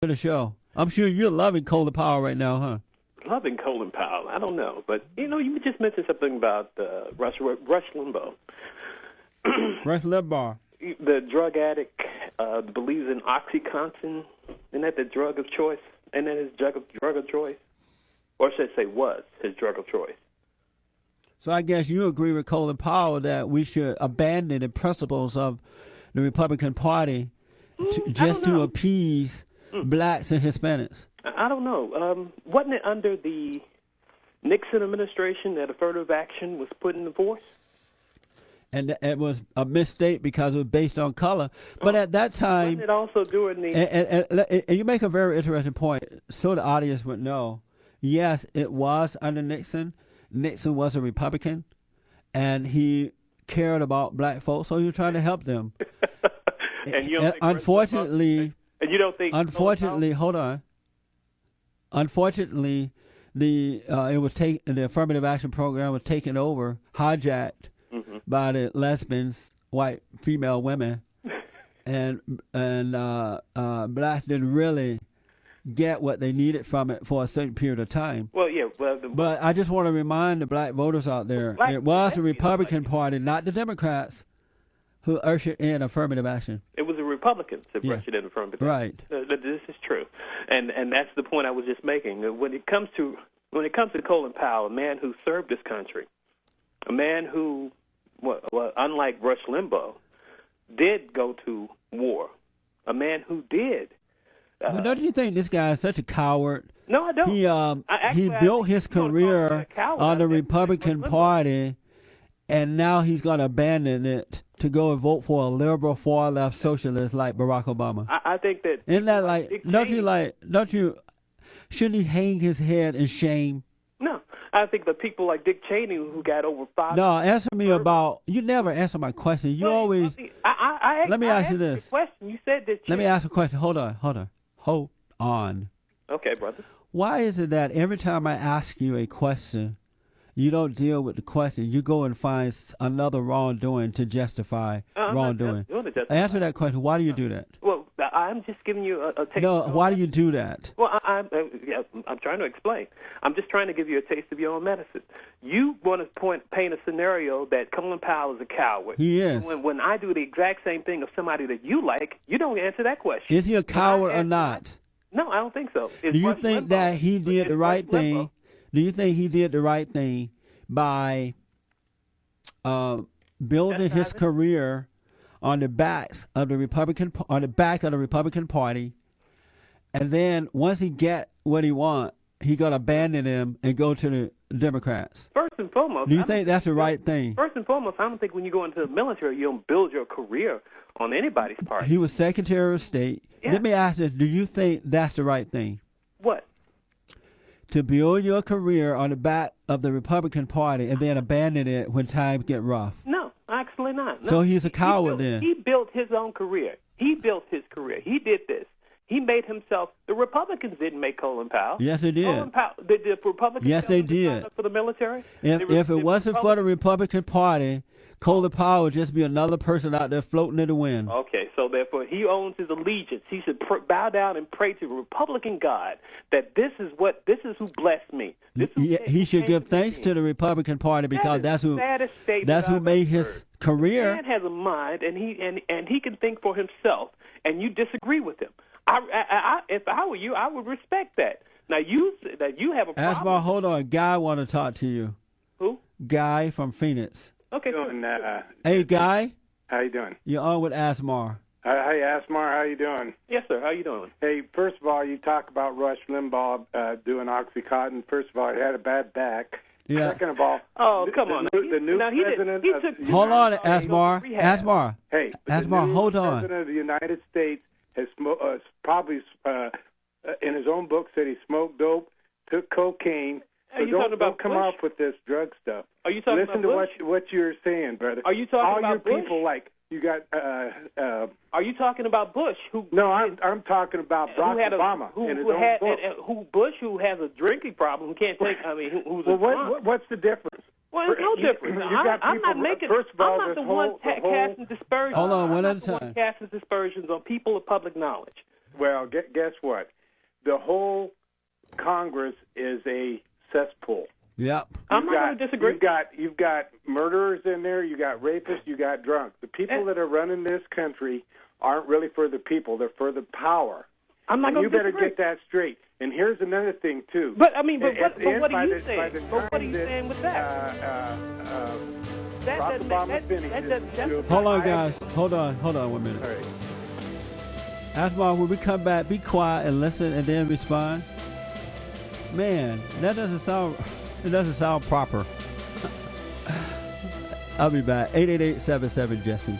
to the show. I'm sure you're loving Colin Powell right now, huh? Loving Colin Powell. I don't know. But, you just mentioned something about Rush Limbaugh. Rush Limbaugh. The drug addict believes in OxyContin. Isn't that the drug of choice? Isn't that his drug of choice? Or should I say was his drug of choice? So I guess you agree with Colin Powell that we should abandon the principles of the Republican Party to appease blacks and Hispanics. I don't know. Wasn't it under the Nixon administration that affirmative action was put into force? And it was a mistake because it was based on color. But at that time... Wasn't it also during the... And you make a very interesting point, so the audience would know. Yes, it was under Nixon. Nixon was a Republican, and he cared about black folks, so he was trying to help them. And you don't think unfortunately... And you don't think... Unfortunately, hold on. Unfortunately, the affirmative action program was taken over, hijacked by the lesbians, white female women, and blacks didn't really get what they needed from it for a certain period of time. Well, yeah. But I just want to remind the black voters out there, it was the Republican Party, not the Democrats, who ushered in affirmative action. It was the Republicans that ushered in affirmative action. Right. This is true, and that's the point I was just making. When it comes to Colin Powell, a man who served this country, a man who, unlike Rush Limbaugh, did go to war, a man who did. But don't you think this guy is such a coward? No, I don't. He built his career on the Republican Party, and now he's going to abandon it to go and vote for a liberal, far-left socialist like Barack Obama. I think that... Isn't that shouldn't he hang his head in shame? No. I think the people like Dick Cheney who got over 5... No, answer me about... You never answer my question. You always... Let me ask you this. Question. You said that... Let me ask a question. Hold on. Okay, brother. Why is it that every time I ask you a question, you don't deal with the question? You go and find another wrongdoing to justify wrongdoing. Answer that question. Why do you do that? Well, I'm just giving you a taste. No, why do you do that? Well, I'm trying to explain. I'm just trying to give you a taste of your own medicine. You want to paint a scenario that Colin Powell is a coward. He is. When I do the exact same thing of somebody that you like, you don't answer that question. Is he a coward or not? No, I don't think so. Do you think that he did the right thing? Do you think he did the right thing by building his career on the back of the Republican Party, and then once he get what he want, he gonna abandon him and go to the Democrats? First and foremost, do you think that's the right thing? First and foremost, I don't think when you go into the military, you don't build your career on anybody's part. He was Secretary of State. Yeah. Let me ask this: do you think that's the right thing? What? To build your career on the back of the Republican Party and then abandon it when times get rough? No, actually not. No. So he's a coward then. He built his own career. He did this. He made himself. The Republicans didn't make Colin Powell. Yes, they did. Colin Powell, the Republicans. Yes, they did. For the military. If it wasn't for the Republican Party, Colin Powell would just be another person out there floating in the wind. Okay, so therefore he owns his allegiance. He should bow down and pray to the Republican God that this is who blessed me. He should give thanks to the Republican Party because that's who made his career. The man has a mind, and he can think for himself, and you disagree with him. If I were you, I would respect that. Now you have a problem. Asmar, hold on. Guy want to talk to you. Who? Guy from Phoenix. Okay. Hey, Guy. How you doing? You're on with Asmar. Hey, Asmar, how you doing? Yes, sir. How you doing? Hey, first of all, you talk about Rush Limbaugh doing OxyContin. First of all, he had a bad back. Yeah. Second of all, come on. The new president. Hold on, Asmar. Asmar. Hey, Asmar, hold on. The president of the United States has probably, in his own book, said he smoked dope, took cocaine. So don't come off with this drug stuff. Are you talking Listen about Bush? to what you're saying, brother. Are you talking about Bush? All your people, like, you got... Are you talking about Bush? No, I'm talking about Barack Obama in his own book. Bush, who has a drinking problem, who can't take... who's a drunk. What's the difference? Well, there's no difference. I'm not making... First of all, I'm not the one casting dispersions. Hold on, one at a time. I'm not the one casting dispersions on people of public knowledge. Well, guess what? The whole Congress is a cesspool. Yep. I'm not going to disagree. You've got murderers in there. You got rapists. You got drunks. The people that are running this country aren't really for the people. They're for the power. I'm not going to disagree. You better get that straight. And here's another thing too. But what are you saying? But what are you saying with that? Barack Obama finishes. Hold on, guys. Hold on 1 minute. All right. Asmar, when we come back, be quiet and listen and then respond. Man, that doesn't sound proper. I'll be back. 888-77-JESSE.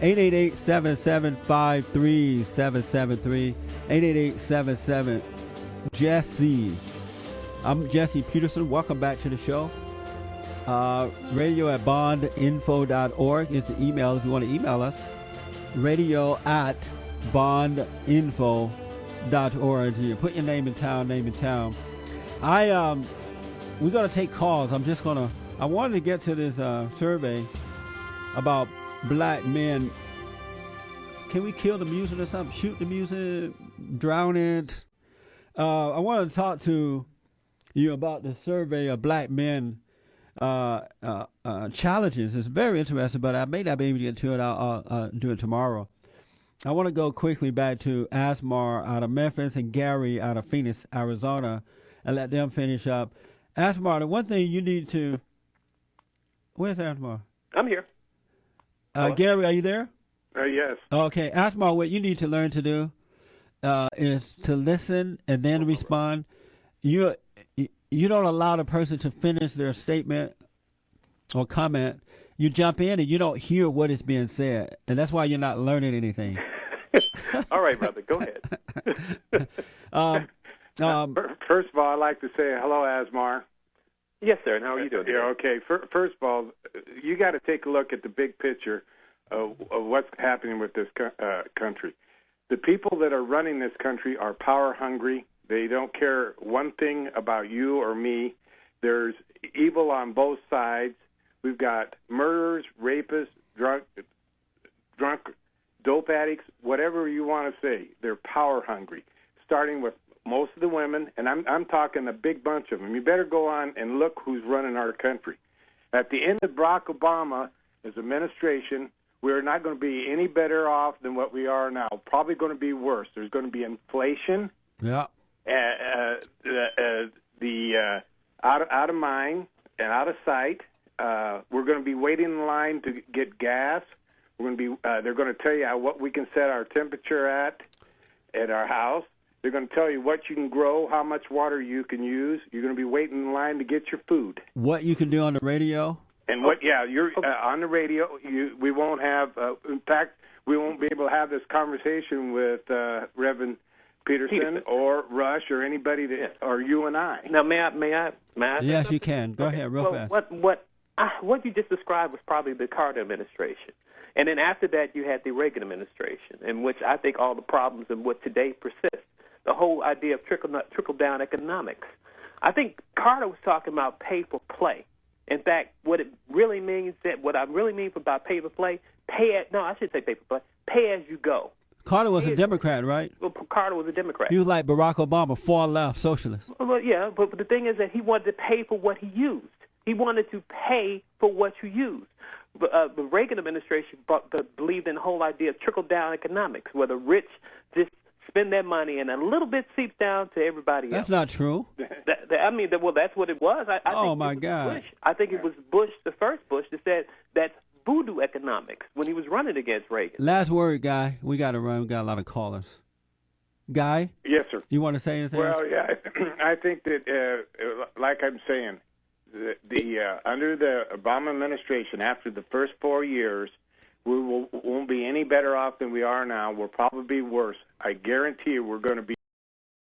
Eight 888-775-3773. 888-77-JESSE. I'm Jesse Peterson. Welcome back to the show. Radio at bondinfo.org. It's an email if you want to email us. Radio at bondinfo.org. Put your name in town. We're going to take calls. I wanted to get to this survey about black men. Can we kill the music or something? Shoot the music? Drown it? I want to talk to you about the survey of black men challenges. It's very interesting, but I may not be able to get to it. I'll do it tomorrow. I want to go quickly back to Asmar out of Memphis and Gary out of Phoenix, Arizona, and let them finish up. Asmar, the one thing you need to... Where's Asmar? I'm here. Gary, are you there? Yes. Okay. Asmar, what you need to learn to do is to listen and then respond. You don't allow the person to finish their statement or comment. You jump in and you don't hear what is being said, and that's why you're not learning anything. All right, brother, go ahead. First of all, I'd like to say hello, Asmar. Yes, sir, and how are you doing today? Yeah, okay. First of all, you got to take a look at the big picture of what's happening with this country. The people that are running this country are power hungry. They don't care one thing about you or me. There's evil on both sides. We've got murderers, rapists, drunk, dope addicts, whatever you want to say. They're power hungry, starting with most of the women, and I'm talking a big bunch of them. You better go on and look who's running our country. At the end of Barack Obama's administration, we're not going to be any better off than what we are now. Probably going to be worse. There's going to be inflation. Yeah. Out of mind and out of sight. We're going to be waiting in line to get gas. We're going to be. They're going to tell you what we can set our temperature at our house. They're going to tell you what you can grow, how much water you can use. You're going to be waiting in line to get your food. What you can do on the radio? And what? Yeah, you're on the radio. We won't have. In fact, we won't be able to have this conversation with Reverend Peterson or Rush or anybody that, or you and I. Now, may I? Yes, you can. Go ahead, real fast. What you just described was probably the Carter administration. And then after that, you had the Reagan administration, in which I think all the problems in what today persist. The whole idea of trickle-down economics. I think Carter was talking about pay for play. In fact, what I really mean about pay for play, I should say pay for play, pay as you go. Carter was a Democrat, right? Well, Carter was a Democrat. He was like Barack Obama, far left, socialist. Well, yeah, but the thing is that he wanted to pay for what he used. He wanted to pay for what you used. The Reagan administration believed in the whole idea of trickle-down economics, where the rich just spend their money and a little bit seeps down to everybody else. That's not true. That's what it was. Oh, my God. Bush. I think it was Bush, the first Bush, that said that's voodoo economics when he was running against Reagan. Last word, Guy. We got to run. We got a lot of callers. Guy? Yes, sir. You want to say anything else? Well, yeah, I think that, like I'm saying, under the Obama administration, after the first 4 years, we won't be any better off than we are now. We'll probably be worse. I guarantee you we're going to be